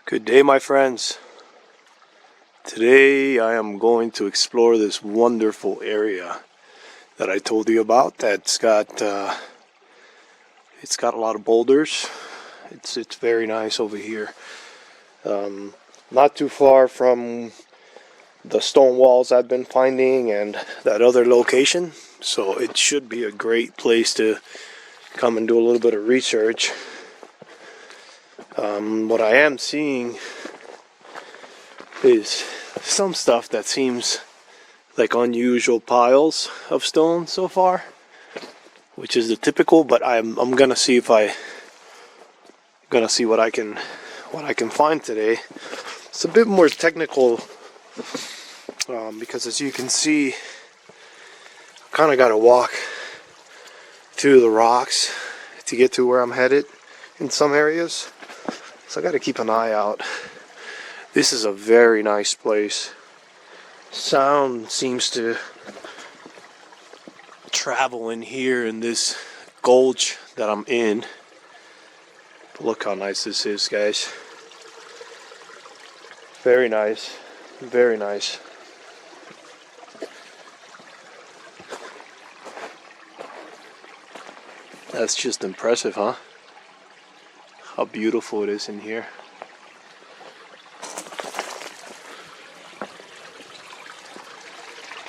Good day, my friends. Today I am going to explore this wonderful area that I told you about. That's got it's got a lot of boulders. It's very nice over here. Not too far from the stone walls I've been finding and that other location. So it should be a great place to come and do a little bit of research. What I am seeing is some stuff that seems like unusual piles of stone so far, which is the typical. But I'm gonna see if what I can find today. It's a bit more technical because, as you can see, I kind of got to walk through the rocks to get to where I'm headed in some areas. So I got to keep an eye out. This is a very nice place. Sound seems to travel in here in this gulch that I'm in. Look how nice this is, guys. Very nice. Very nice. That's just impressive, huh? How beautiful it is in here.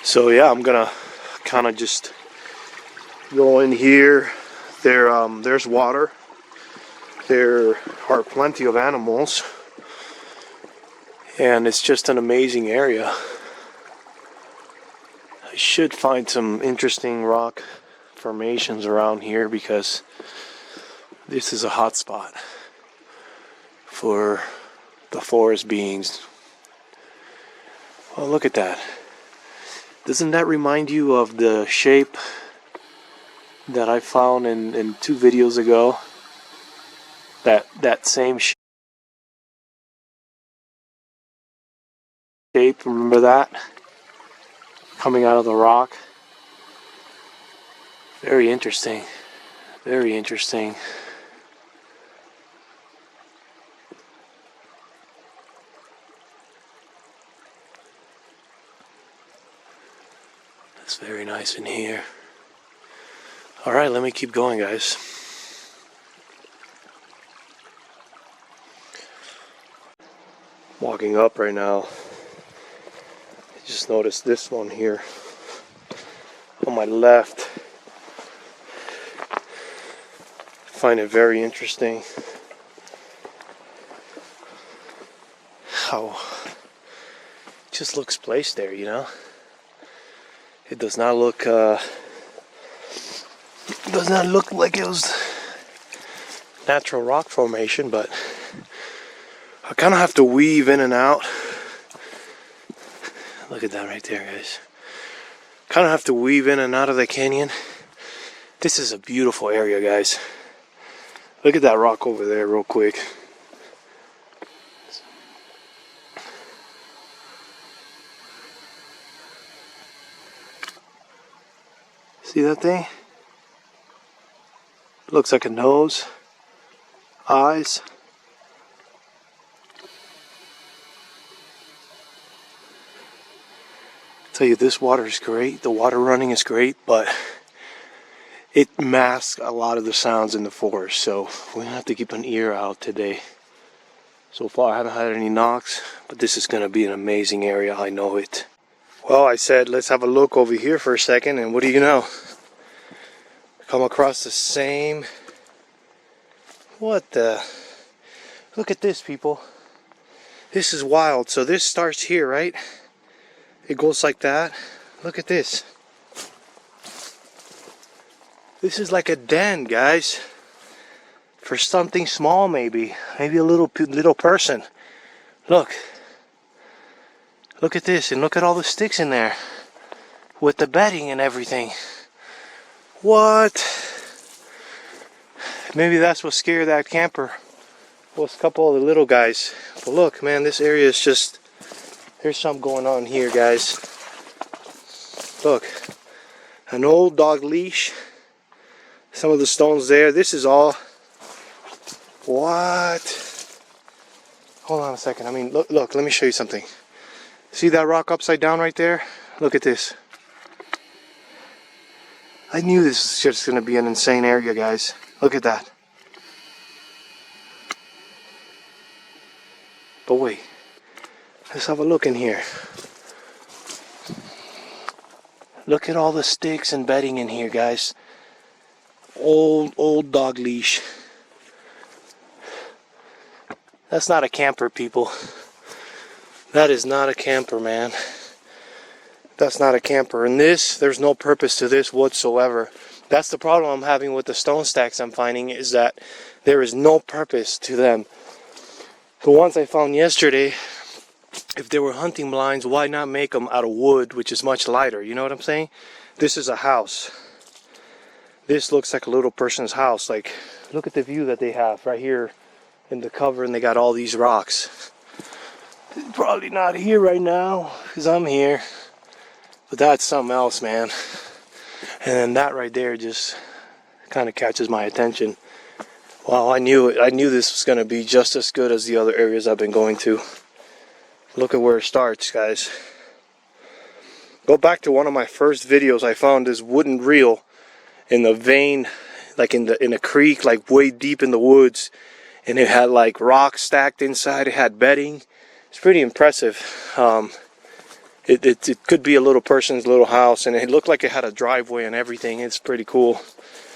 So yeah, I'm gonna kind of just go in here. There's water. There are plenty of animals, and it's just an amazing area. I should find some interesting rock formations around here because this is a hot spot for the forest beings. Well, look at that. Doesn't that remind you of the shape that I found in 2 videos ago? That same shape, remember that? Coming out of the rock. Very interesting. Very interesting. It's very nice in here. Alright, let me keep going, guys. Walking up right now. I just noticed this one here on my left. I find it very interesting how it just looks placed there, you know? It does not look like it was natural rock formation, but I kind of have to weave in and out. Look at that right there, guys. Kind of have to weave in and out of the canyon. This is a beautiful area, guys. Look at that rock over there real quick. See that thing? Looks like a nose, eyes. I tell you, this water is great. The water running is great, but it masks a lot of the sounds in the forest. So we're gonna have to keep an ear out today. So far, I haven't had any knocks, but this is gonna be an amazing area. I know it. Well, I said let's have a look over here for a second, and what do you know? Come across the same. What the? Look at this, people. This is wild. So this starts here, right? It goes like that. Look at this. This is like a den, guys. For something small, maybe a little person. Look. Look at this, and look at all the sticks in there with the bedding and everything. What? Maybe that's what scared that camper. Was a couple of the little guys. But look, man, this area is just, there's something going on here, guys. Look, an old dog leash. Some of the stones there. This is all. What? Hold on a second. I mean, look, let me show you something. See that rock upside down right there? Look at this. I knew this was just going to be an insane area, guys. Look at that. But wait. Let's have a look in here. Look at all the sticks and bedding in here, guys. Old dog leash. That's not a camper, people. That is not a camper, man. That's not a camper. And this, there's no purpose to this whatsoever. That's the problem I'm having with the stone stacks I'm finding, is that there is no purpose to them. The ones I found yesterday, if they were hunting blinds, why not make them out of wood, which is much lighter? You know what I'm saying? This is a house. This looks like a little person's house. Like, look at the view that they have right here in the cover, and they got all these rocks. Probably not here right now because I'm here, but that's something else, man. And then that right there just kind of catches my attention. Wow, I knew it. I knew this was going to be just as good as the other areas I've been going to. Look at where it starts, guys. Go back to one of my first videos. I found this wooden reel in the vein, like in a creek, like way deep in the woods, and it had like rocks stacked inside. It had bedding. It's pretty impressive. It could be a little person's little house, and it looked like it had a driveway and everything. It's pretty cool.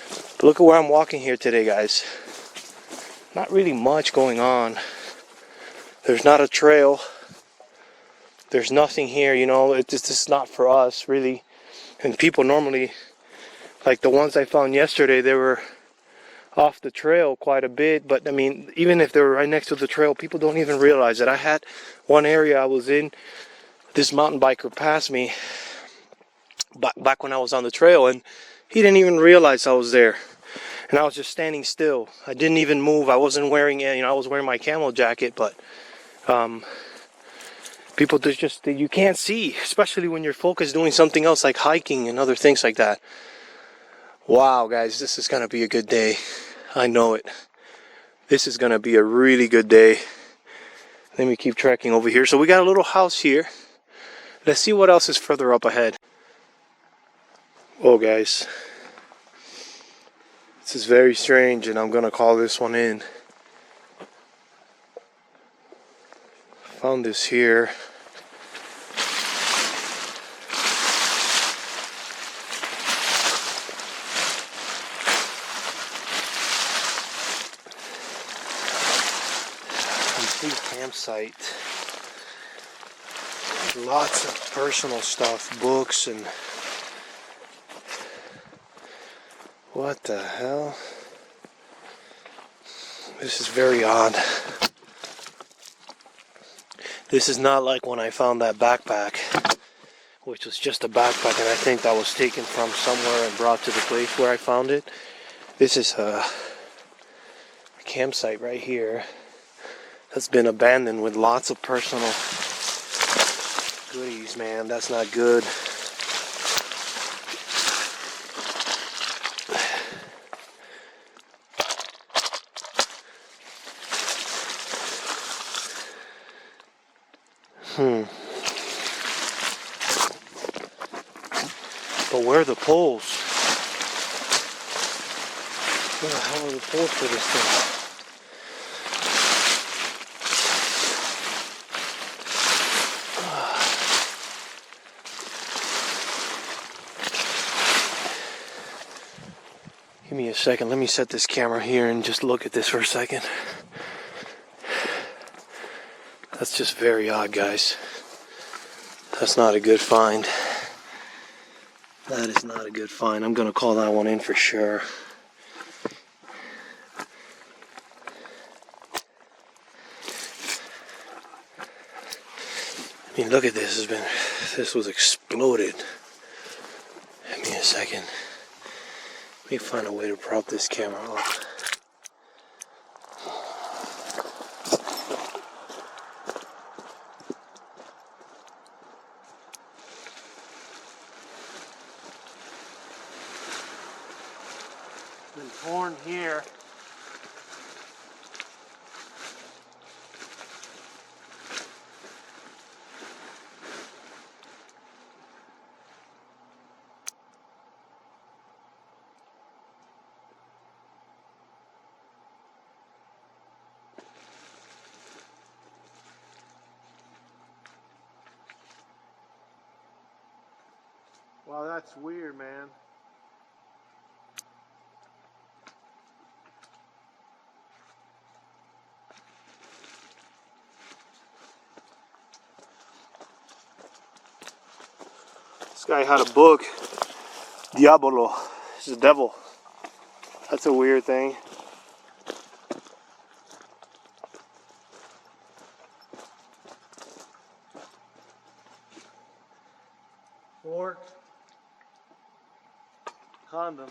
But look at where I'm walking here today, guys. Not really much going on. There's not a trail. There's nothing here, you know. It's just not for us, really. And people normally, like the ones I found yesterday, they were off the trail quite a bit. But I mean, even if they were right next to the trail, people don't even realize it. I had one area I was in, this mountain biker passed me back when I was on the trail, and he didn't even realize I was there. And I was just standing still. I didn't even move. I wasn't wearing, I was wearing my camo jacket, but people just, you can't see, especially when you're focused doing something else like hiking and other things like that. Wow, guys, this is going to be a good day. I know it. This is going to be a really good day. Let me keep trekking over here. So we got a little house here. Let's see what else is further up ahead. Oh, guys. This is very strange, and I'm going to call this one in. Found this here. Campsite. Lots of personal stuff, books, and what the hell? This is very odd. This is not like when I found that backpack, which was just a backpack, and I think that was taken from somewhere and brought to the place where I found it. This is a campsite right here that's been abandoned with lots of personal goodies, man. That's not good. But where are the poles? Where the hell are the poles for this thing? Give me a second. Let me set this camera here and just look at this for a second. That's just very odd, guys. That's not a good find. That is not a good find. I'm going to call that one in for sure. I mean, look at this. This was exploded. Give me a second. Let me find a way to prop this camera up. Been torn here. Wow, that's weird, man. This guy had a book, Diabolo. It's the devil. That's a weird thing. Fork. Condom.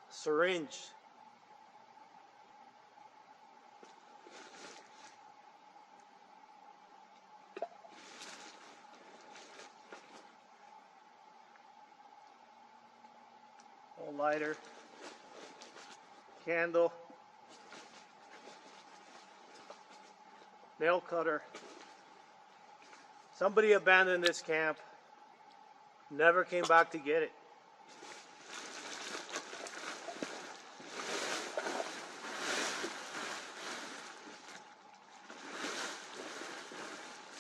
Syringe. A lighter. Candle. Nail cutter. Somebody abandoned this camp. Never came back to get it.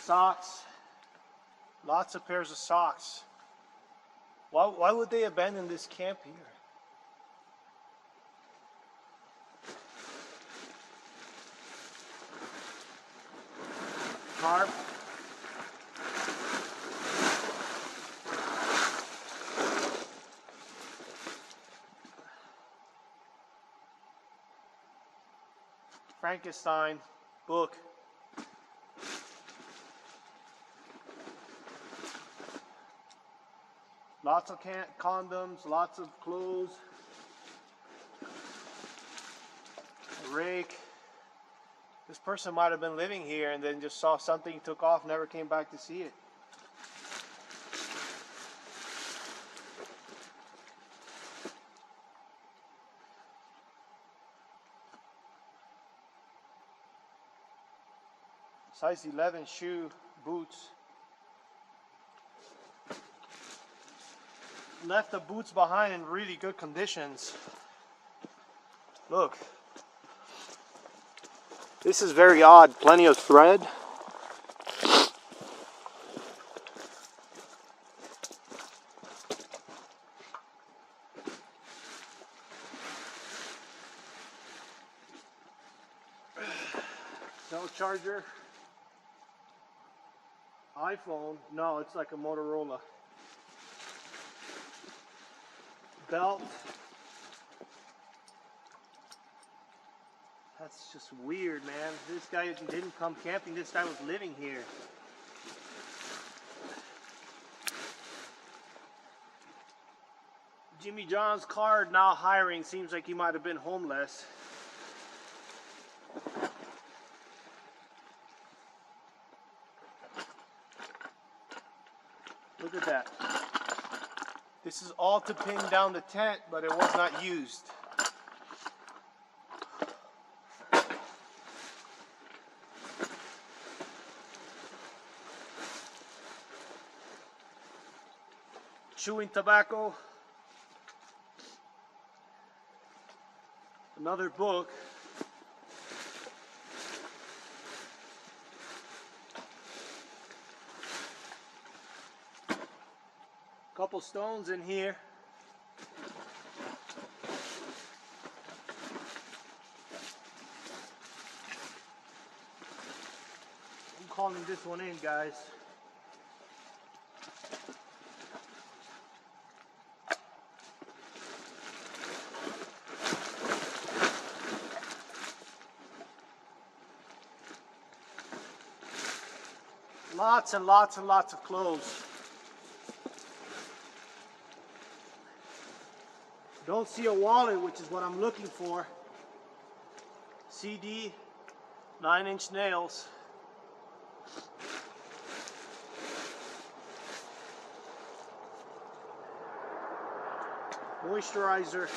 Socks. Lots of pairs of socks. Why would they abandon this camp here? Tarp. Frankenstein book. Lots of condoms, lots of clothes. A rake. This person might have been living here and then just saw something, took off, never came back to see it. Size 11 shoe, boots. Left the boots behind in really good conditions. Look. This is very odd. Plenty of thread. Cell charger. iPhone. No, it's like a Motorola. Belt. That's just weird, man. This guy didn't come camping. This guy was living here. Jimmy John's card now hiring. Seems like he might have been homeless. Look at that. This is all to pin down the tent, but it was not used. Chewing tobacco. Another book. Couple stones in here. I'm calling this one in, guys. Lots and lots and lots of clothes. Don't see a wallet, which is what I'm looking for. CD, 9-inch nails. Moisturizer.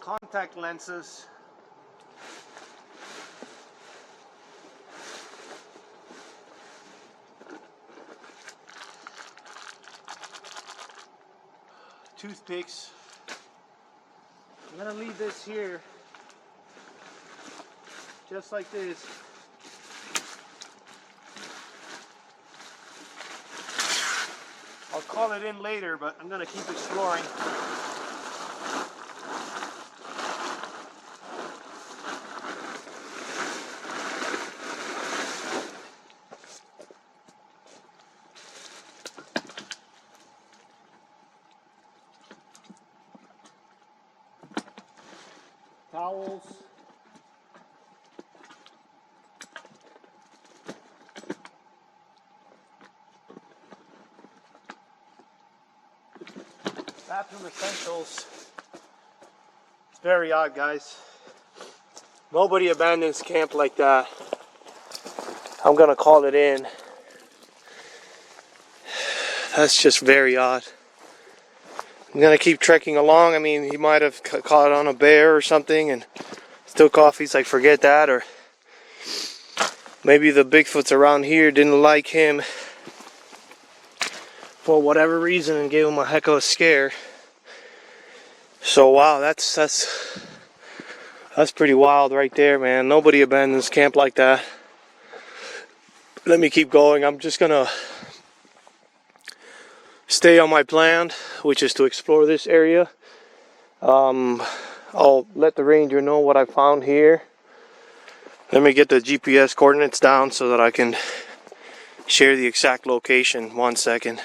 Contact lenses. Toothpicks. I'm gonna leave this here just like this. I'll call it in later, but I'm gonna keep exploring. Towels. Bathroom essentials. It's very odd, guys. Nobody abandons camp like that. I'm gonna call it in. That's just very odd. I'm gonna keep trekking along. I mean, he might have caught on a bear or something and still coffee's like, forget that. Or maybe the Bigfoots around here didn't like him for whatever reason and gave him a heck of a scare. So wow, that's pretty wild right there, man. Nobody abandons camp like that. Let me keep going. I'm just gonna stay on my plan, which is to explore this area. I'll let the ranger know what I found here. Let me get the GPS coordinates down so that I can share the exact location. 1 second.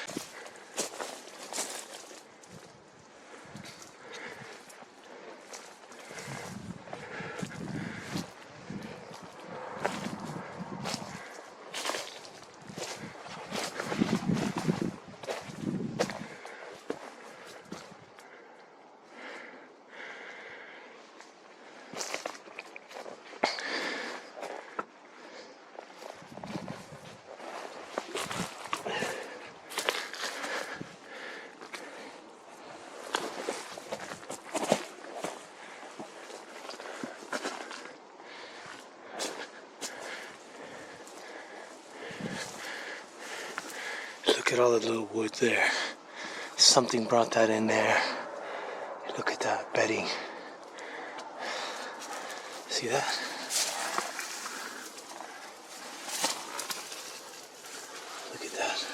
Look at all the little wood there. Something brought that in there. Look at that bedding. See that? Look at that.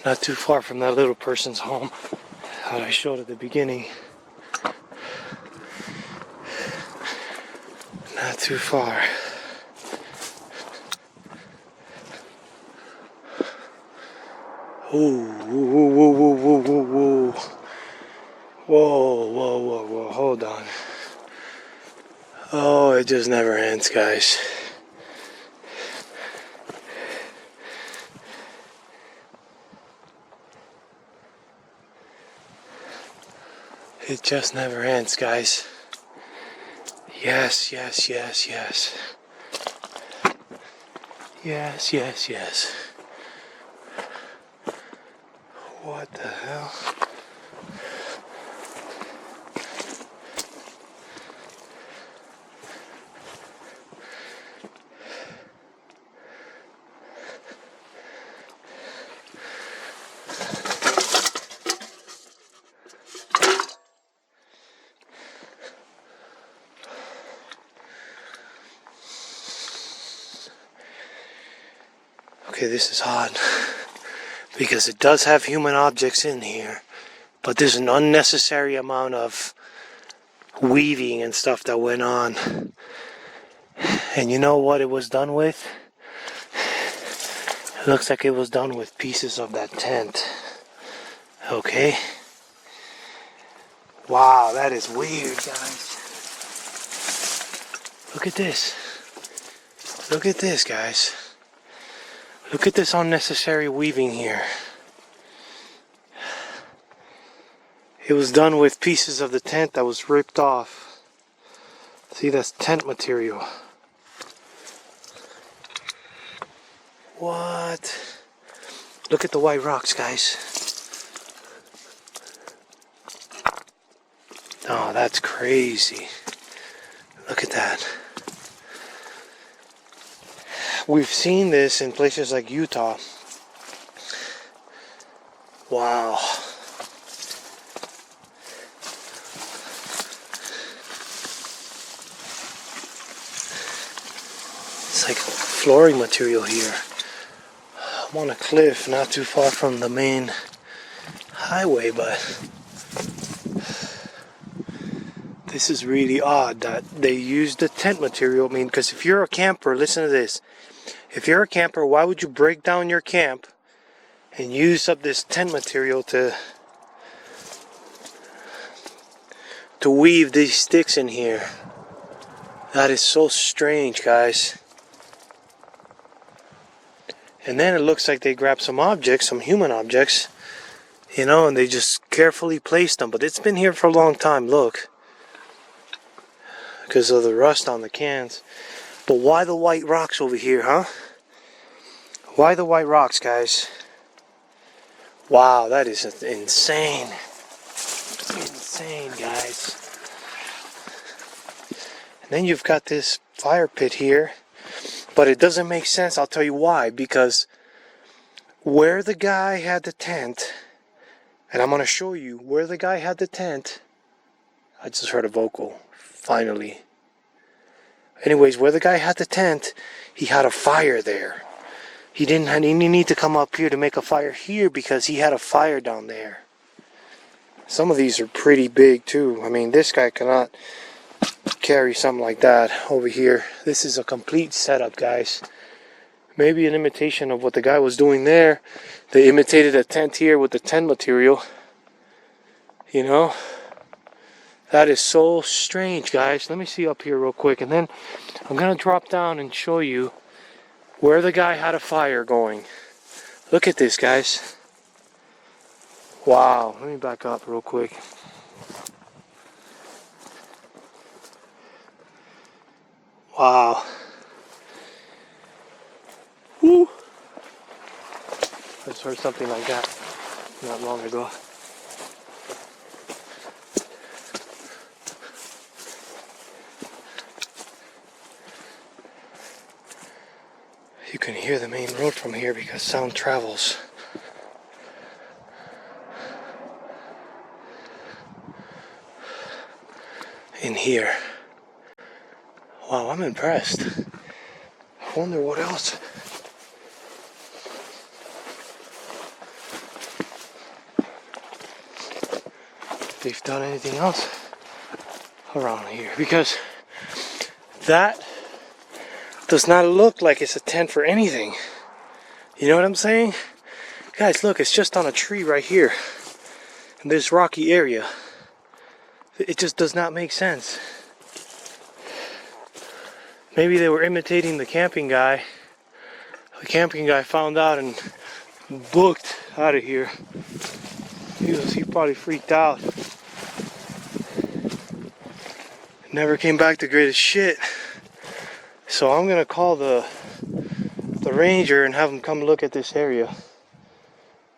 Not too far from that little person's home that I showed at the beginning. Not too far. Ooh, whoa, whoa, whoa, whoa, whoa, whoa. Whoa, whoa, whoa, whoa, hold on. Oh, it just never ends, guys. It just never ends, guys. Yes, yes, yes, yes. Yes, yes, yes. What the hell? Okay, this is odd because it does have human objects in here, but there's an unnecessary amount of weaving and stuff that went on. And you know what it was done with? It looks like it was done with pieces of that tent. Okay. Wow, that is weird, guys. Look at this. Look at this, guys. Look at this unnecessary weaving here. It was done with pieces of the tent that was ripped off. See, that's tent material. What? Look at the white rocks, guys. Oh, that's crazy. Look at that. We've seen this in places like Utah. Wow. It's like flooring material here. I'm on a cliff not too far from the main highway, but this is really odd that they use the tent material. I mean, because if you're a camper, listen to this. If you're a camper, why would you break down your camp and use up this tent material to weave these sticks in here? That is so strange, guys. And then it looks like they grabbed some objects, some human objects, you know, and they just carefully placed them. But it's been here for a long time, look. Because of the rust on the cans. But why the white rocks over here, huh? Why the white rocks, guys? Wow, that is insane. Insane, guys. And then you've got this fire pit here. But it doesn't make sense. I'll tell you why. Because where the guy had the tent, and I'm going to show you where the guy had the tent. I just heard a vocal. Finally. Anyways, where the guy had the tent, he had a fire there. He didn't need to come up here to make a fire here because he had a fire down there. Some of these are pretty big too. I mean, this guy cannot carry something like that over here. This is a complete setup, guys. Maybe an imitation of what the guy was doing there. They imitated a tent here with the tent material. You know? That is so strange, guys. Let me see up here real quick. And then I'm going to drop down and show you where the guy had a fire going. Look at this, guys. Wow. Let me back up real quick. Wow. Woo. I just heard something like that not long ago. You can hear the main road from here because sound travels. In here. Wow, I'm impressed. I wonder what else. If they've done anything else around here. Because that does not look like it's a tent for anything. You know what I'm saying? Guys, look, it's just on a tree right here. In this rocky area. It just does not make sense. Maybe they were imitating the camping guy. The camping guy found out and booked out of here. He probably freaked out. Never came back to greatest shit. So I'm gonna call the ranger and have him come look at this area.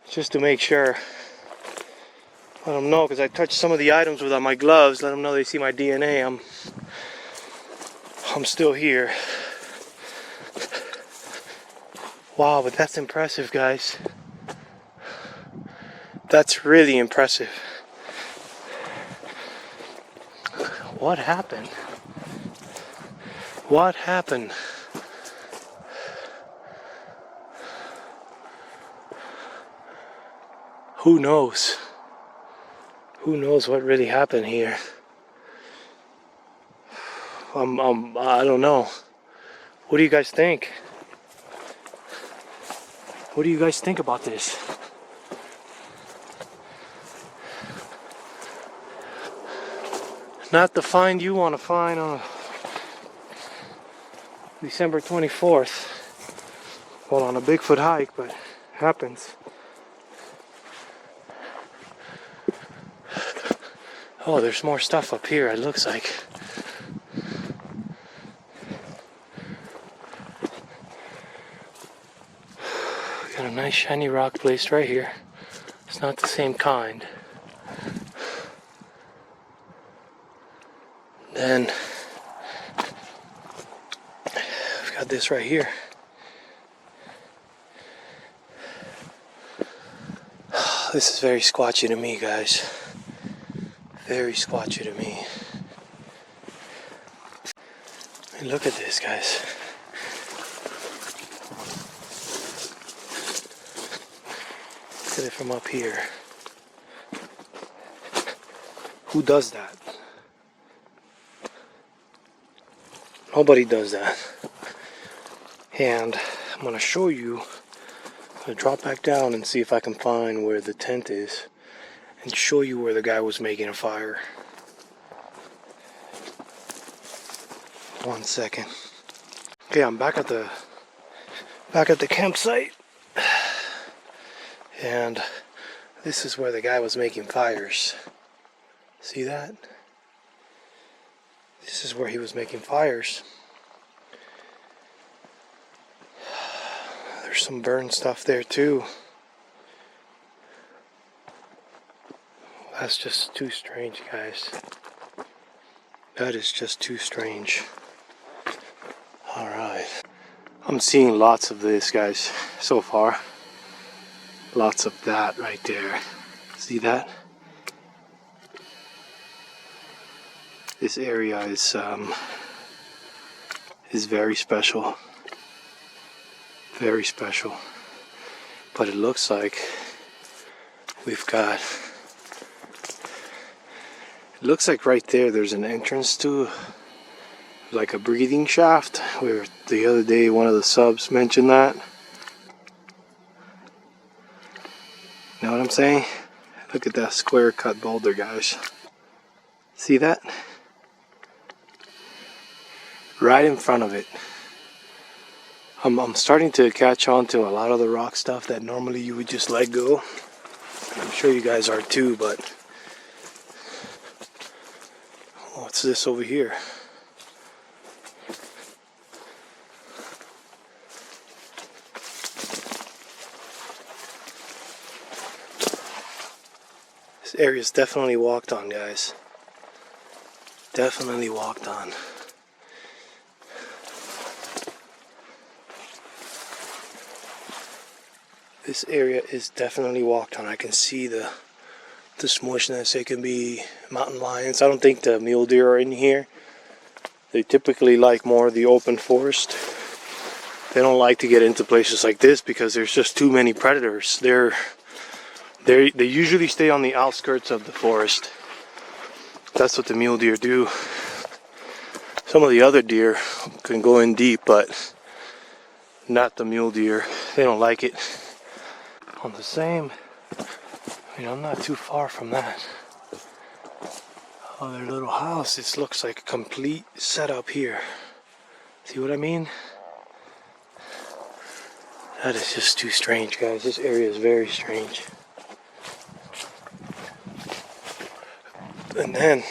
Just to make sure. Let them know, because I touched some of the items without my gloves. Let them know they see my DNA. I'm still here. Wow, but that's impressive, guys. That's really impressive. What happened? What happened? Who knows? Who knows what really happened here? I don't know. What do you guys think? What do you guys think about this? Not the find you want to find on December 24th. Well, on a Bigfoot hike, but it happens. Oh, there's more stuff up here, it looks like. Got a nice shiny rock placed right here. It's not the same kind. Then I've got this right here. This is very squatchy to me, guys. Very squatchy to me. And look at this, guys. Look at it from up here. Who does that? Nobody does that. And I'm going to show you. I'm going to drop back down and see if I can find where the tent is and show you where the guy was making a fire. 1 second. Okay, I'm back at the campsite. And this is where the guy was making fires. See that? This is where he was making fires. There's some burned stuff there too. That's just too strange, guys. That is just too strange. Alright. I'm seeing lots of this, guys, so far. Lots of that right there. See that? This area is very special. Very special. But it looks like we've got... It looks like right there's an entrance to like a breathing shaft, where the other day one of the subs mentioned that. Know what I'm saying? Look at that square cut boulder, guys. See that? Right in front of it. I'm starting to catch on to a lot of the rock stuff that normally you would just let go. I'm sure you guys are too, but what's this over here? This area is definitely walked on, guys. Definitely walked on. This area is definitely walked on. I can see the smushness. It can be mountain lions. I don't think the mule deer are in here. They typically like more of the open forest. They don't like to get into places like this because there's just too many predators. They usually stay on the outskirts of the forest. That's what the mule deer do. Some of the other deer can go in deep, but not the mule deer. They don't like it. On the same, I'm not too far from that other little house. This looks like a complete setup here. See what I mean? That is just too strange, guys. This area is very strange. And then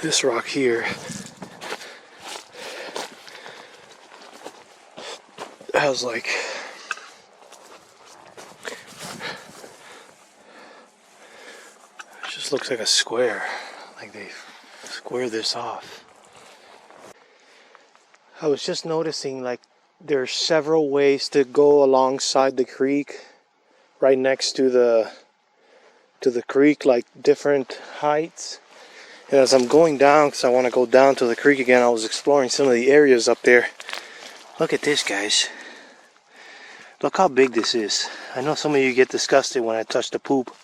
this rock here has like just looks like a square, like they square this off. I was just noticing like there's several ways to go alongside the creek, right next to the creek, like different heights. And as I'm going down, because I want to go down to the creek again, I was exploring some of the areas up there. Look at this, guys. Look how big this is. I know some of you get disgusted when I touch the poop,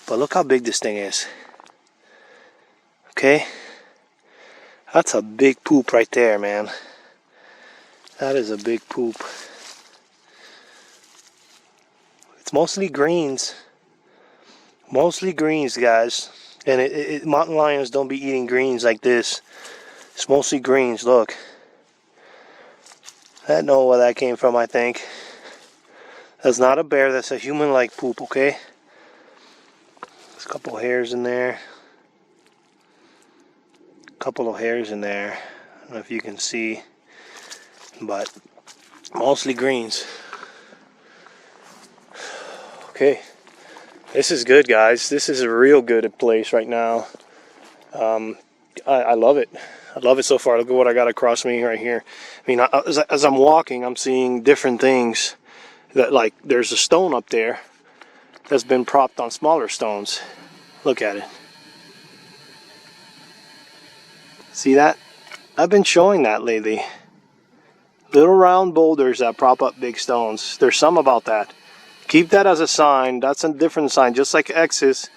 but look how big this thing is. Okay? That's a big poop right there, man. That is a big poop. It's mostly greens. Mostly greens, guys. And mountain lions don't be eating greens like this. It's mostly greens, look. I don't know where that came from, I think. That's not a bear, that's a human-like poop, okay? There's a couple hairs in there. A couple of hairs in there. I don't know if you can see. But mostly greens. Okay. This is good, guys. This is a real good place right now. I love it. I love it so far. Look at what I got across me right here. I mean, as I'm walking, I'm seeing different things. That, like, there's a stone up there that's been propped on smaller stones. Look at it. See that? I've been showing that lately. Little round boulders that prop up big stones. There's some about that. Keep that as a sign. That's a different sign. Just like X's,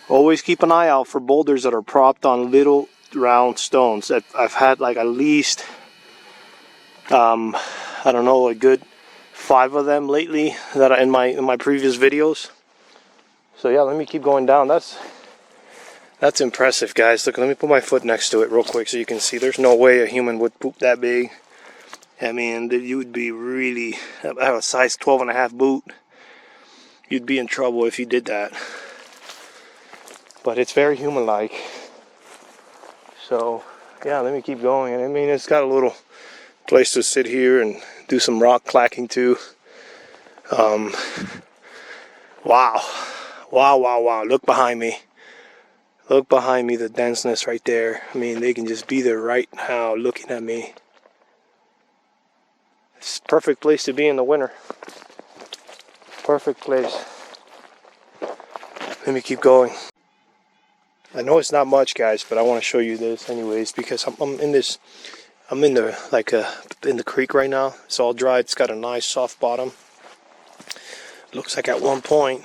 always keep an eye out for boulders that are propped on little round stones. I've had like at least, I don't know, a good 5 of them lately that in my previous videos. So yeah, let me keep going down. That's impressive, guys. Look, let me put my foot next to it real quick so you can see. There's no way a human would poop that big. I mean, you would be really, I have a size 12.5 boot. You'd be in trouble if you did that. But it's very human-like. So, yeah, let me keep going. And I mean, it's got a little place to sit here and do some rock clacking too. Wow. Wow, wow, wow. Look behind me. Look behind me, the denseness right there. I mean, they can just be there right now looking at me. It's a perfect place to be in the winter. Perfect place. Let me keep going. I know it's not much, guys, but I want to show you this anyways because I'm in the creek right now. It's all dry. It's got a nice soft bottom. Looks like at one point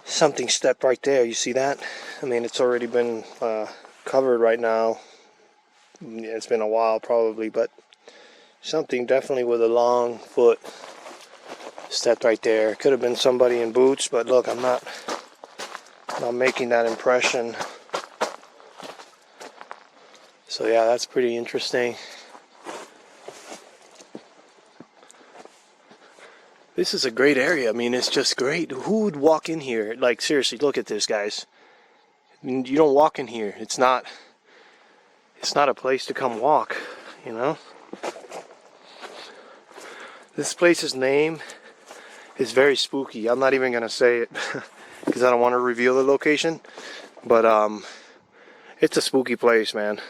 something stepped right there. You see that? I mean, it's already been covered right now. It's been a while probably, but something definitely with a long foot stepped right there. Could have been somebody in boots, but look, I'm not making that impression. So yeah, that's pretty interesting. This is a great area. I mean, it's just great. Who would walk in here? Like, seriously, look at this, guys. I mean, you don't walk in here. It's not a place to come walk, you know? This place's name is very spooky. I'm not even going to say it because I don't want to reveal the location. But it's a spooky place, man.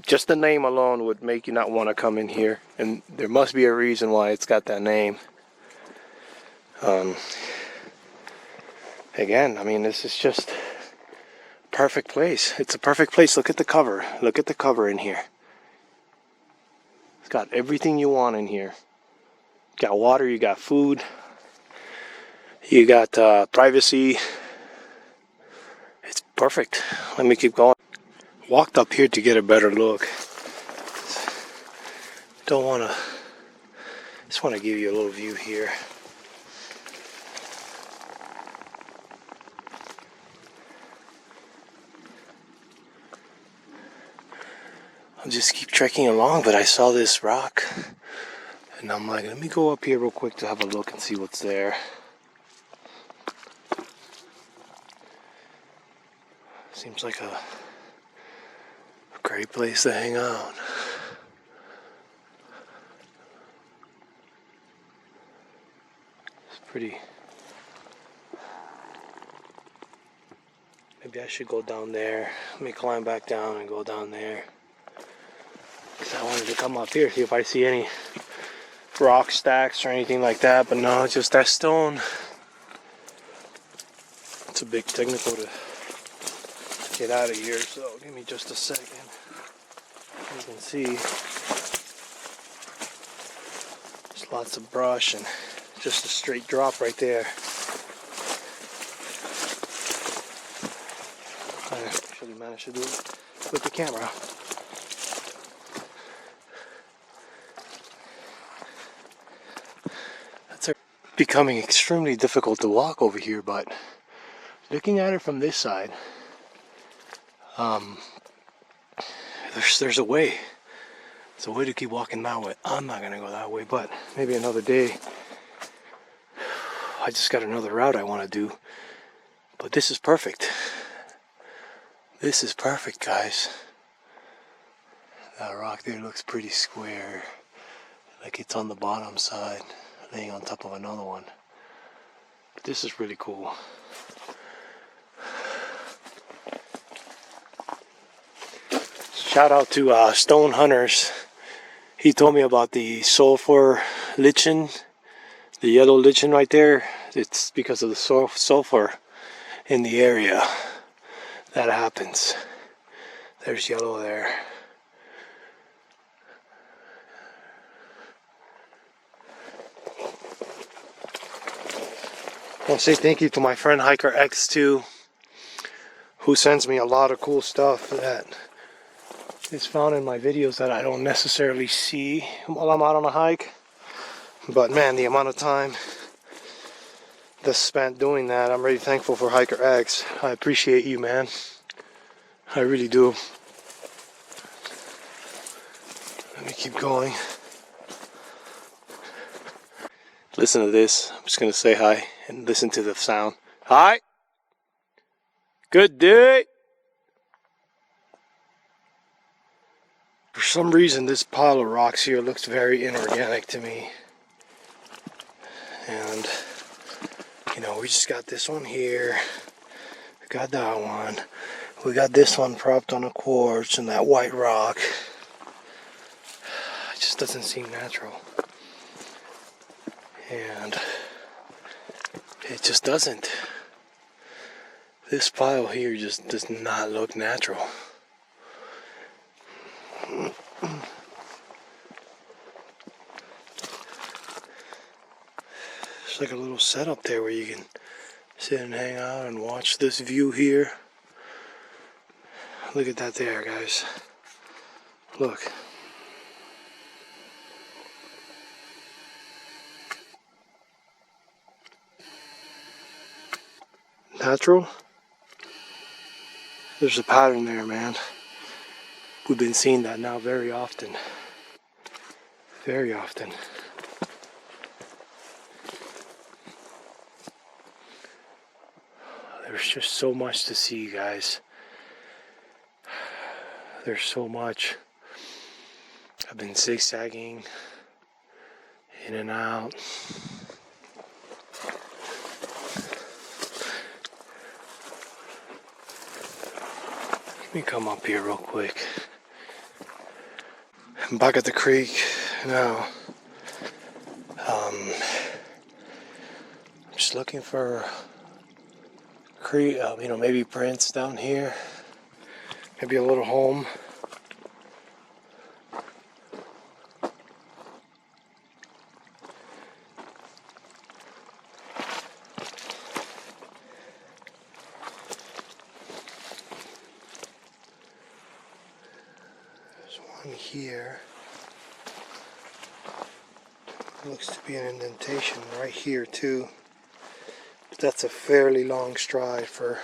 Just the name alone would make you not want to come in here. And there must be a reason why it's got that name. Again, I mean, this is just a perfect place. It's a perfect place. Look at the cover. Look at the cover in here. It's got everything you want in here. You got water, you got food, you got privacy. It's perfect. Let me keep going. Walked up here to get a better look. Don't want to, just want to give you a little view here. I'll just keep trekking along, but I saw this rock and I'm like, let me go up here real quick to have a look and see what's there. Seems like a great place to hang out. It's pretty. Maybe I should go down there. Let me climb back down and go down there. Because I wanted to come up here, see if I see any rock stacks or anything like that. But no, it's just that stone. It's a big technical to get out of here, so give me just a second. You can see there's lots of brush and just a straight drop right there. I actually managed to do it with the camera. That's becoming extremely difficult to walk over here, but looking at it from this side, there's a way. There's a way to keep walking that way. I'm not gonna go that way, but maybe another day. I just got another route I want to do, but this is perfect. This is perfect, guys. That rock there looks pretty square, like it's on the bottom side, laying on top of another one. But this is really cool. Shout out to Stone Hunters. He told me about the sulfur lichen, the yellow lichen right there. It's because of the sulfur in the area that happens. There's yellow there. I want to say thank you to my friend Hiker X2, who sends me a lot of cool stuff that is found in my videos that I don't necessarily see while I'm out on a hike. But man, the amount of time that's spent doing that, I'm really thankful for Hiker X. I appreciate you, man. I really do. Let me keep going. Listen to this. I'm just gonna say hi and listen to the sound. Hi. Good day. For some reason, this pile of rocks here looks very inorganic to me. And, you know, we just got this one here. We got that one. We got this one propped on a quartz and that white rock. It just doesn't seem natural. And it just doesn't. This pile here just does not look natural. There's like a little setup there where you can sit and hang out and watch this view here. Look at that there, guys. Look. Natural? There's a pattern there, man. We've been seeing that now very often. Very often. There's just so much to see, guys. There's so much. I've been zigzagging in and out. Let me come up here real quick. I'm back at the creek now. I'm just looking for maybe prints down here. Maybe a little home. There's one here. Looks to be an indentation right here too. But that's a fairly long stride for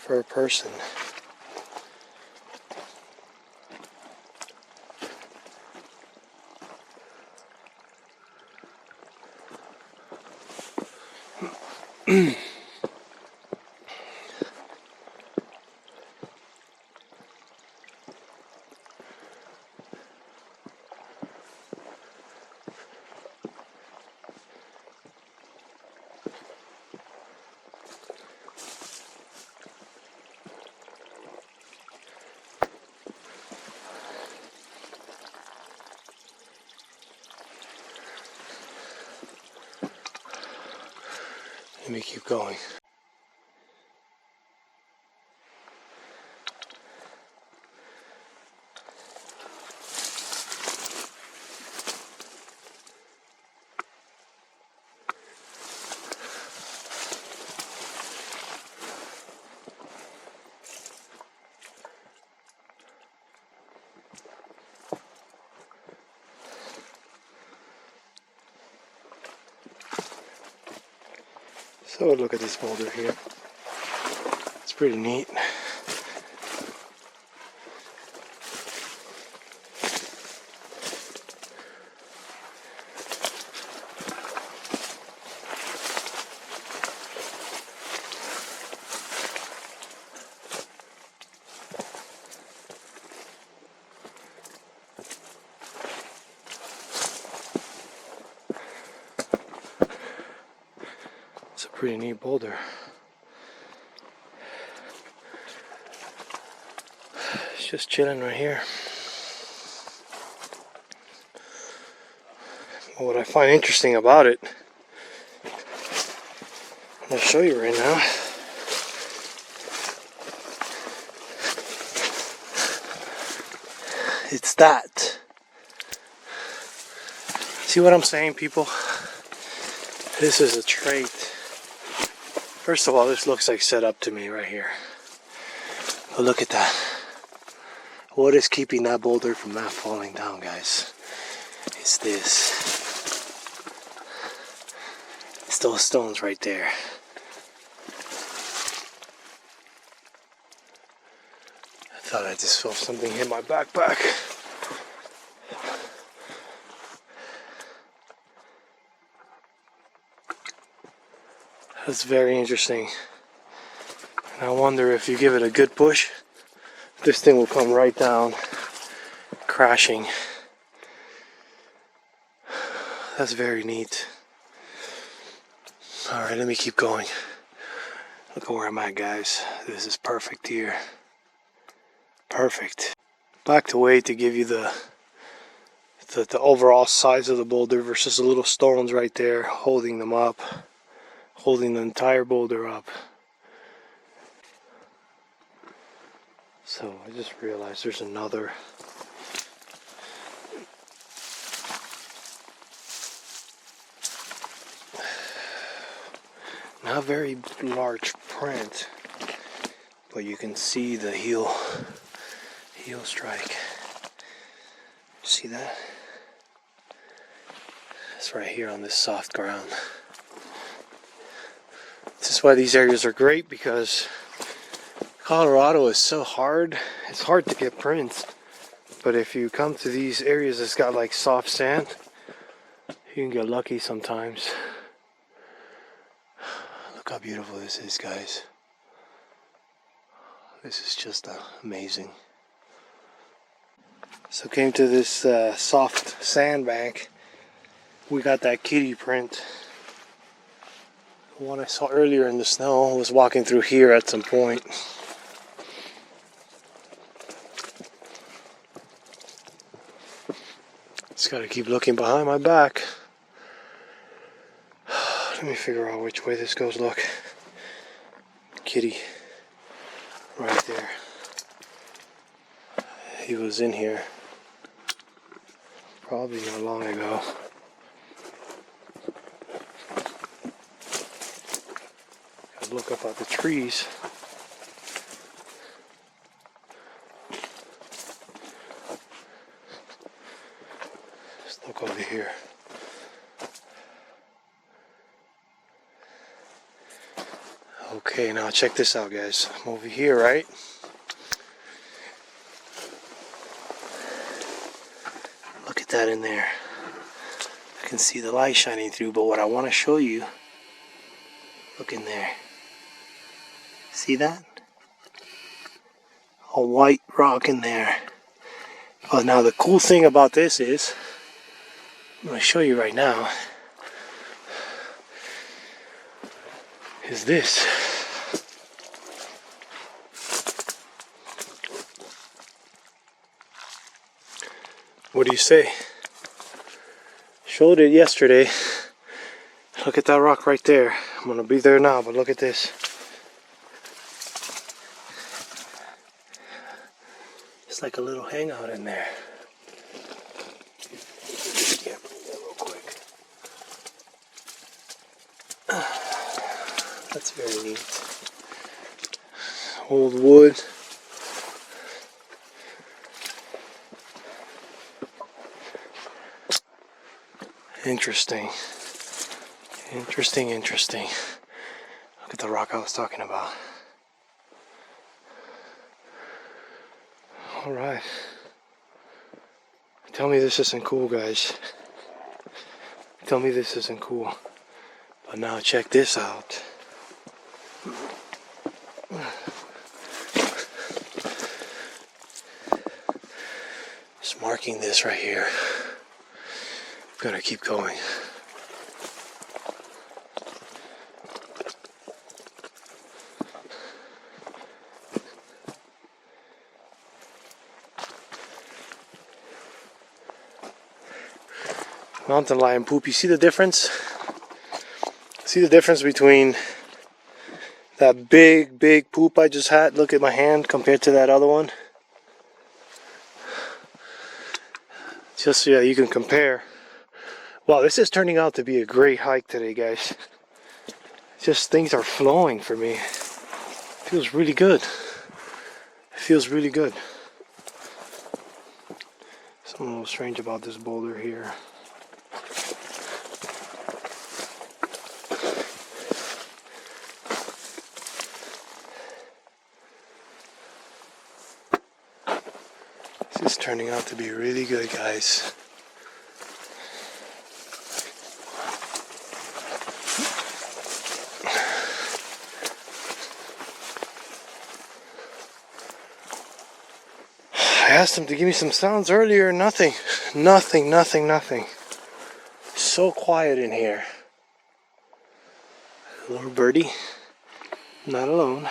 a person. Let me keep going. So look at this boulder here. It's pretty neat. It's a pretty neat boulder. It's just chilling right here. Well, what I find interesting about it, I'm going to show you right now. It's that. See what I'm saying, people? This is a trait First of all, this looks like set up to me right here. But look at that. What is keeping that boulder from not falling down, guys? It's this. It's those stones right there. I thought I just felt something hit my backpack. That's very interesting. And I wonder if you give it a good push, this thing will come right down, crashing. That's very neat. Alright, let me keep going. Look at where I'm at, guys. This is perfect here. Perfect. Back to weight to give you the overall size of the boulder versus the little stones right there holding them up. Holding the entire boulder up. So I just realized there's another not very large print, but you can see the heel strike. See that? It's right here on this soft ground. This is why these areas are great, because Colorado is so hard. It's hard to get prints. But if you come to these areas that's got like soft sand, you can get lucky sometimes. Look how beautiful this is, guys. This is just amazing. So came to this soft sandbank. We got that kitty print. The one I saw earlier in the snow was walking through here at some point. Just gotta keep looking behind my back. Let me figure out which way this goes. Look. Kitty. Right there. He was in here. Probably not long ago. Gotta look up at the trees. Let's look over here. Okay, now check this out, guys. I'm over here, right? Look at that in there. I can see the light shining through, but what I want to show you, look in there. See that? A white rock in there. But now the cool thing about this is, I'm going to show you right now, is this. What do you say? Showed it yesterday. Look at that rock right there. I'm going to be there now, but look at this. It's like a little hangout in there. Yeah, real quick. That's very neat. Old wood. Interesting. Interesting. Look at the rock I was talking about. Alright. Tell me this isn't cool, guys. Tell me this isn't cool. But now check this out. Just marking this right here. Gotta keep going. Mountain lion poop. You see the difference? See the difference between that big poop I just had? Look at my hand compared to that other one. Just so you can compare. Wow, this is turning out to be a great hike today, guys. Just things are flowing for me. It feels really good. It feels really good. Something a little strange about this boulder here. This is turning out to be really good, guys. I asked him to give me some sounds earlier. Nothing. Nothing. So quiet in here. Little birdie. Not alone.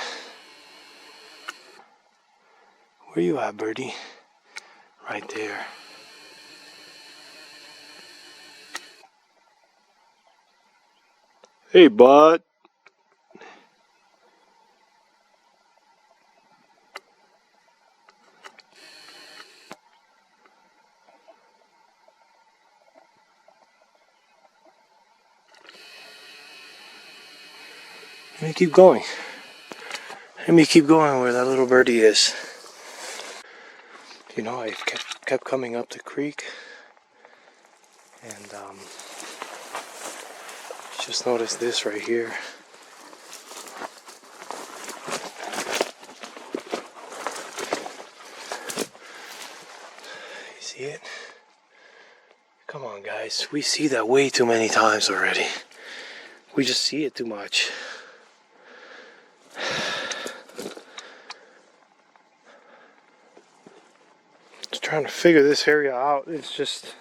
Where you at, birdie? Right there. Hey, bud. Let me keep going. Let me keep going where that little birdie is. You know, I kept coming up the creek, and just noticed this right here. You see it? Come on, guys. We see that way too many times already. We just see it too much. Trying to figure this area out. It's just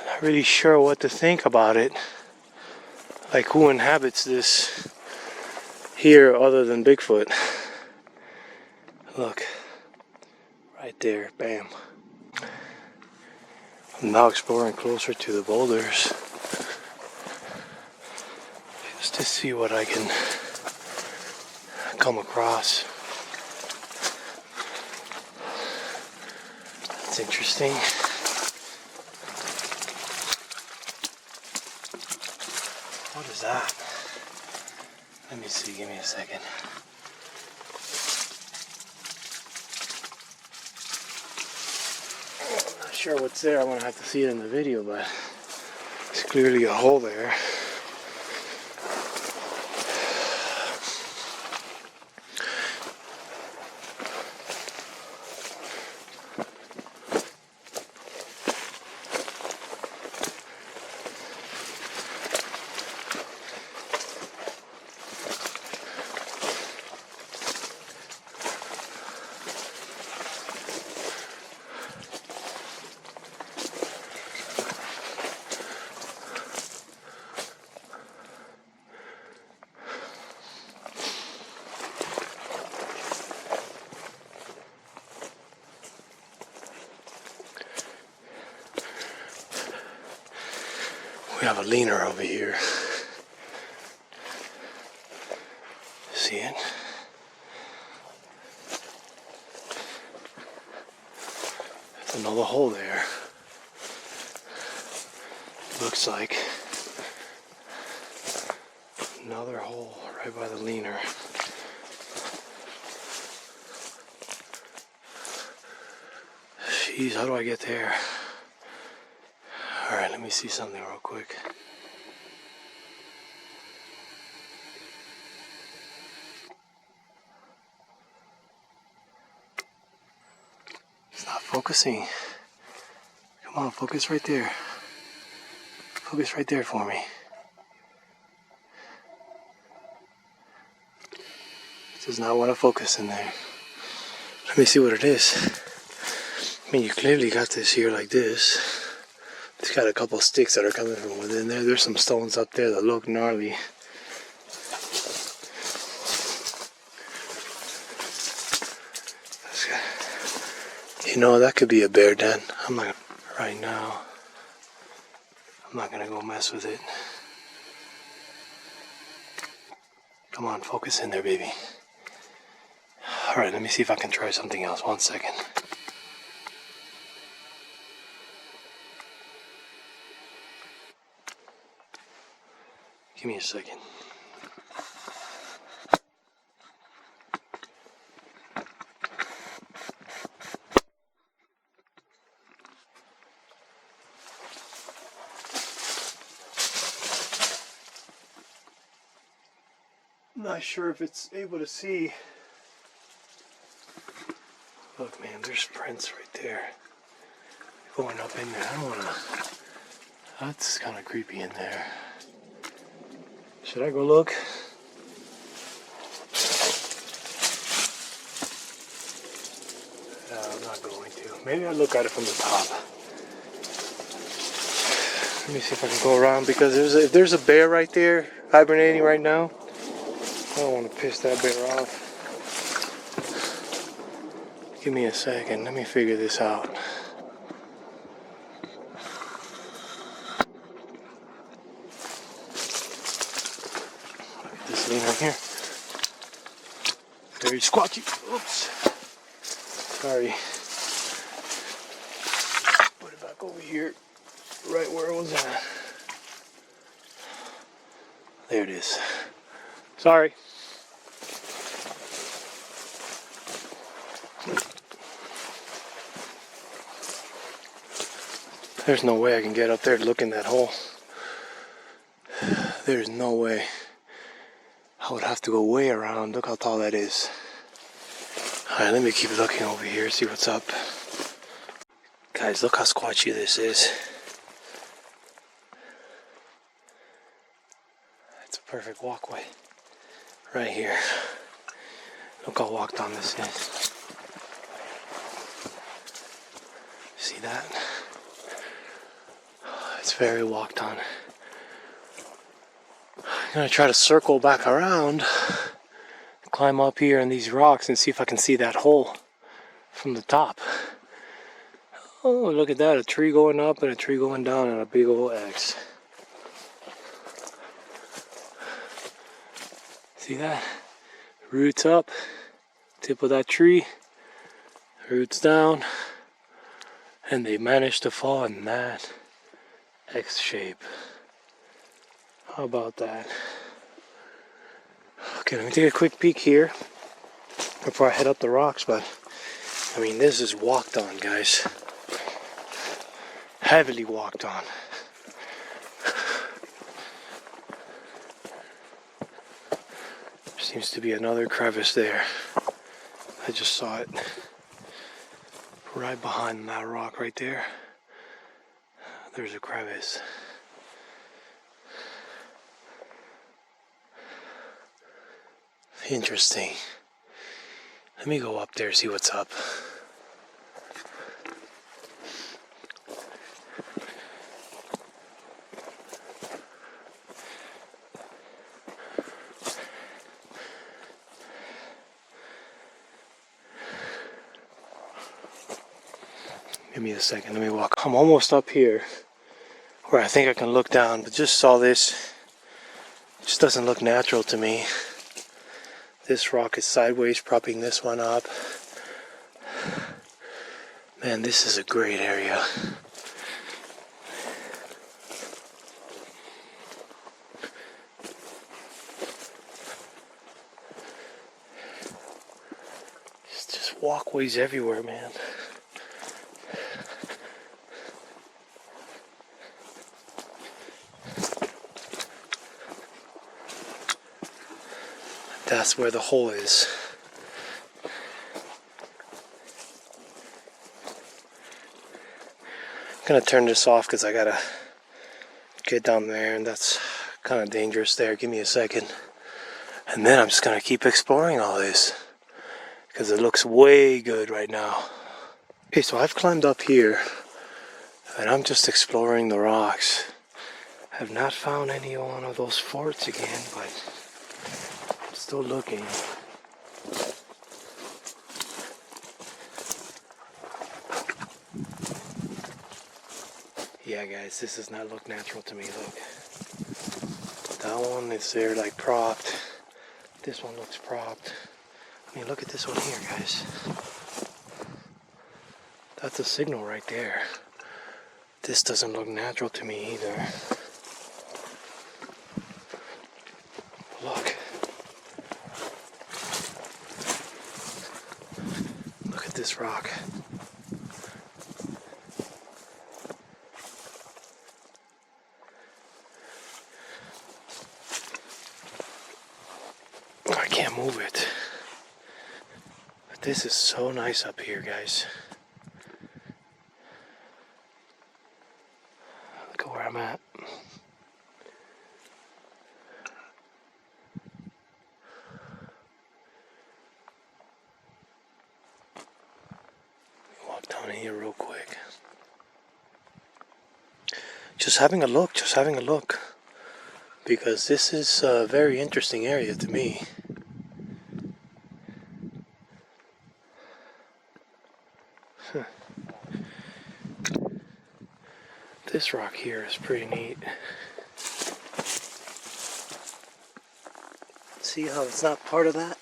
not really sure what to think about it. Like, who inhabits this here other than Bigfoot? Look, right there, bam. I'm now exploring closer to the boulders just to see what I can come across. That's interesting. What is that? Let me see, give me a second. I'm not sure what's there. I'm gonna have to see it in the video, but there's clearly a hole there. We have a leaner over here. See it? There's another hole there. Looks like another hole right by the leaner. Jeez, how do I get there? Alright, let me see something real quick. It's not focusing. Come on, focus right there. Focus right there for me. It does not want to focus in there. Let me see what it is. I mean, you clearly got this here like this. It's got a couple sticks that are coming from within there. There's some stones up there that look gnarly. You know, that could be a bear den. I'm not, right now, I'm not gonna go mess with it. Come on, focus in there, baby. Alright, let me see if I can try something else. 1 second. Give me a second. Not sure if it's able to see. Look, man, there's prints right there. Going up in there. I don't wanna. That's kind of creepy in there. Should I go look? No, I'm not going to. Maybe I'll look at it from the top. Let me see if I can go around, because if there's a bear right there hibernating right now, I don't want to piss that bear off. Give me a second. Let me figure this out. Look at this thing right here. Very squatchy. Oops. Sorry. Put it back over here. Right where it was at. There it is. Sorry. There's no way I can get up there to look in that hole. There's no way. I would have to go way around. Look how tall that is. Alright, let me keep looking over here, see what's up. Guys, look how squatchy this is. It's a perfect walkway. Right here. Look how walked on this is. See that? It's very walked on. I'm gonna try to circle back around, climb up here in these rocks and see if I can see that hole from the top. Oh, look at that, a tree going up and a tree going down and a big old X. See that? Roots up, tip of that tree, roots down, and they managed to fall in that X shape. How about that? Okay, let me take a quick peek here before I head up the rocks, but I mean, this is walked on, guys. Heavily walked on. There seems to be another crevice there. I just saw it right behind that rock right there. There's a crevice. Interesting. Let me go up there, see what's up. Give me a second, let me walk. I'm almost up here where I think I can look down, but just saw this. It just doesn't look natural to me. This rock is sideways, propping this one up. Man, this is a great area. It's just walkways everywhere, man. That's where the hole is. I'm gonna turn this off because I gotta get down there, and that's kind of dangerous there. Give me a second. And then I'm just gonna keep exploring all this because it looks way good right now. Okay, so I've climbed up here and I'm just exploring the rocks. I have not found any one of those forts again, but I'm still looking. Yeah, guys, this does not look natural to me. Look, that one is there like propped. This one looks propped. I mean, look at this one here, guys. That's a signal right there. This doesn't look natural to me either. this rock. I can't move it. But this is so nice up here, guys. Look at where I'm at. Walk down here real quick. Just having a look, because this is a very interesting area to me. This rock here is pretty neat. See how it's not part of that?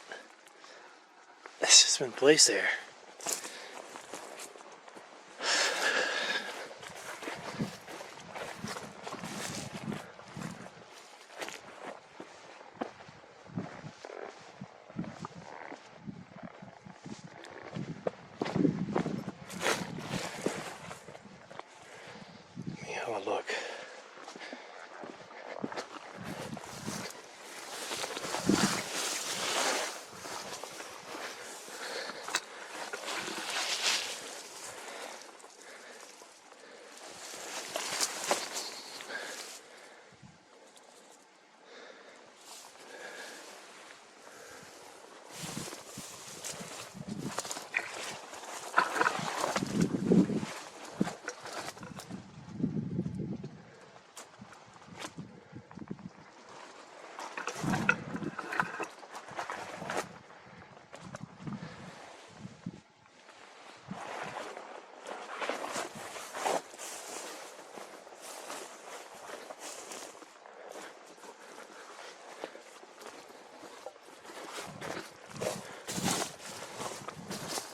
It's just been placed there. Let me have a look.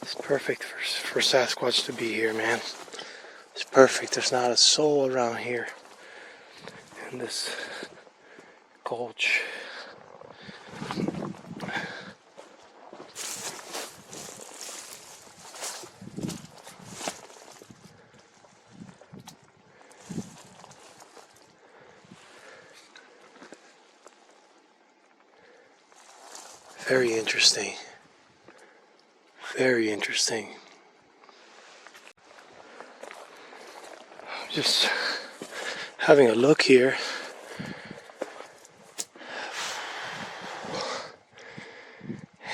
It's perfect for Sasquatch to be here, man. It's perfect. There's not a soul around here in this gulch. Very interesting. Very interesting. Just having a look here.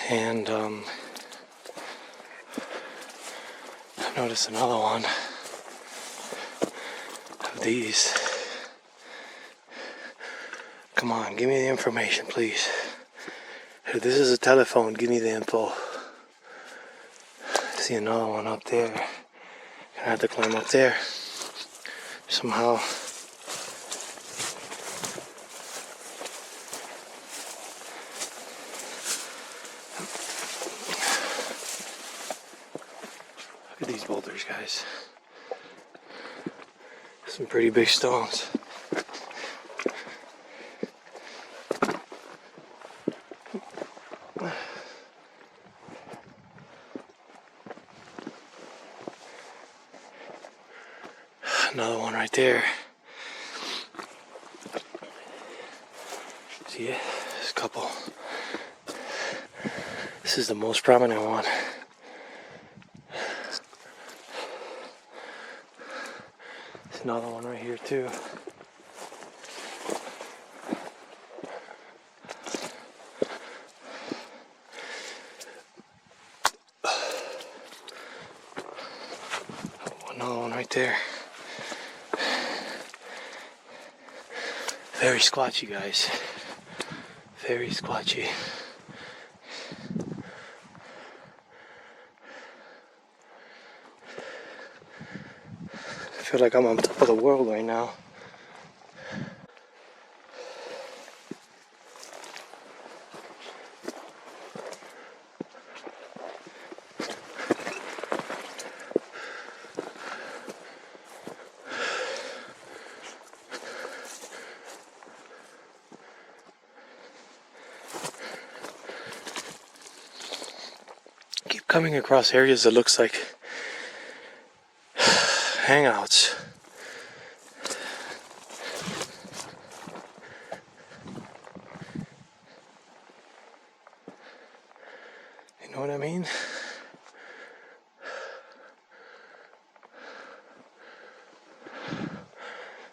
And I noticed another one of these. Come on, give me the information, please. If this is a telephone, give me the info. See another one up there. Gonna have to climb up there somehow. Look at these boulders, guys. Some pretty big stones. Another one right there. See it? There's a couple. This is the most prominent one. There's another one right here too. Another one right there. Very squatchy, guys. Very squatchy. I feel like I'm on top of the world right now. coming across areas that looks like hangouts. You know what I mean?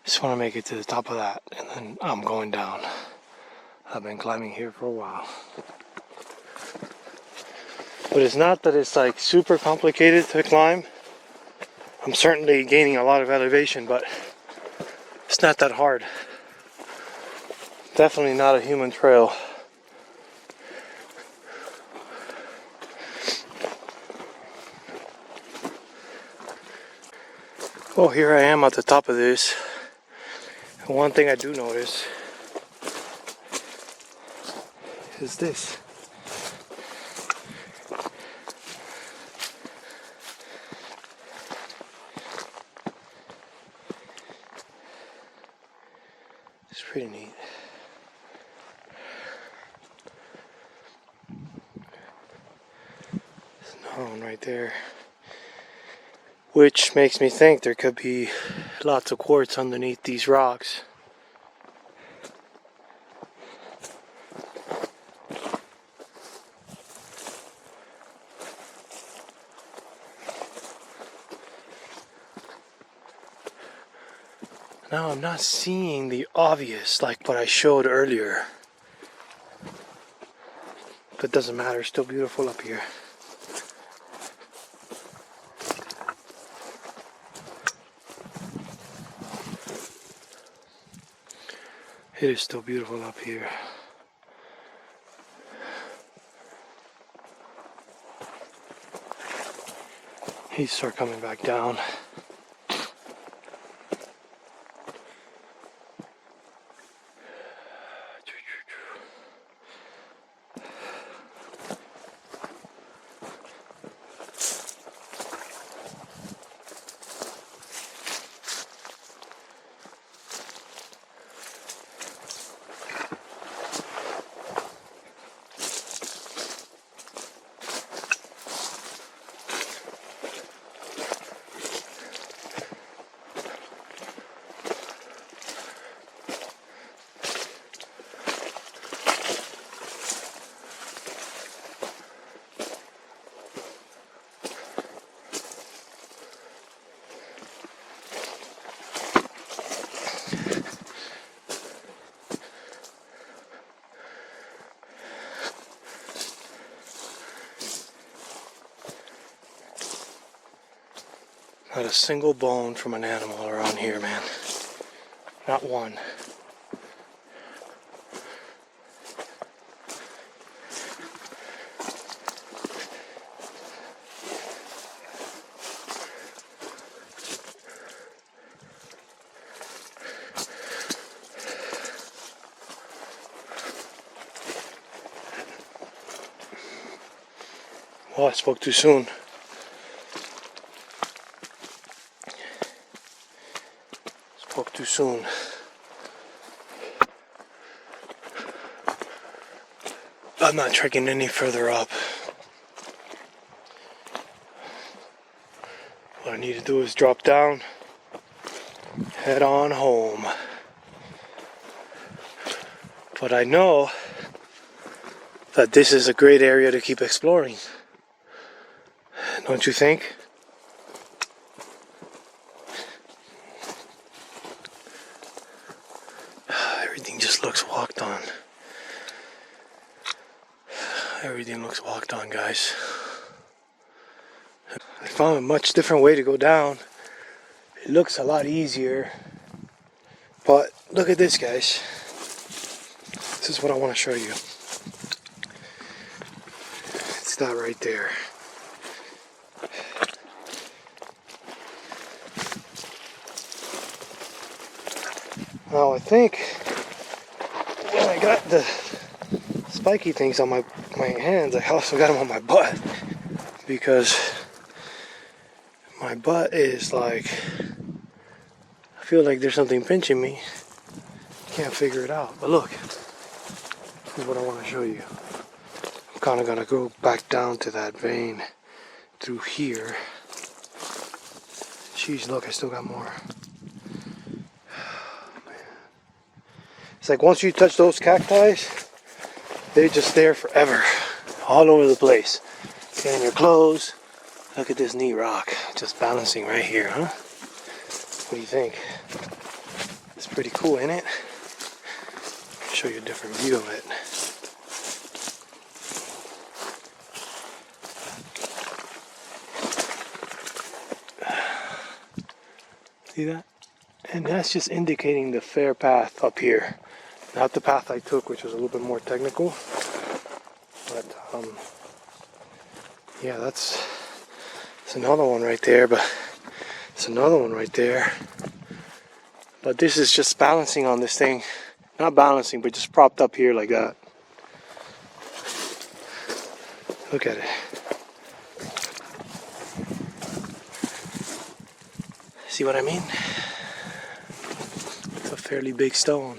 Just want to make it to the top of that, and then I'm going down. I've been climbing here for a while. But it's not that it's like super complicated to climb. I'm certainly gaining a lot of elevation, but it's not that hard. Definitely not a human trail. Well, here I am at the top of this. And one thing I do notice is this. It's pretty neat. There's another one right there. Which makes me think there could be lots of quartz underneath these rocks. Now I'm not seeing the obvious like what I showed earlier. But it doesn't matter, it's still beautiful up here. It is still beautiful up here. He start coming back down. Not a single bone from an animal around here, man. Not one. Oh, I spoke too soon. Spoke too soon. I'm not trekking any further up. What I need to do is drop down, head on home. But I know that this is a great area to keep exploring. Don't you think? Everything just looks walked on. Everything looks walked on, guys. I found a much different way to go down. It looks a lot easier. But look at this, guys. This is what I want to show you. It's that right there. Now I think when I got the spiky things on my hands, I also got them on my butt, because my butt is like, I feel like there's something pinching me. Can't figure it out. But look, this is what I want to show you. I'm kind of gonna go back down to that vein through here. Jeez, look, I still got more. It's like once you touch those cacti, they're just there forever, all over the place. Get in your clothes. Look at this neat rock, just balancing right here, huh? What do you think? It's pretty cool, ain't it? Show you a different view of it. See that? And that's just indicating the fair path up here. Not the path I took, which was a little bit more technical. But, yeah, that's another one right there, but it's another one right there. But this is just balancing on this thing. Not balancing, but just propped up here like that. Look at it. See what I mean? It's a fairly big stone.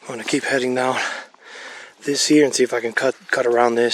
I'm gonna keep heading down this here and see if I can cut around this.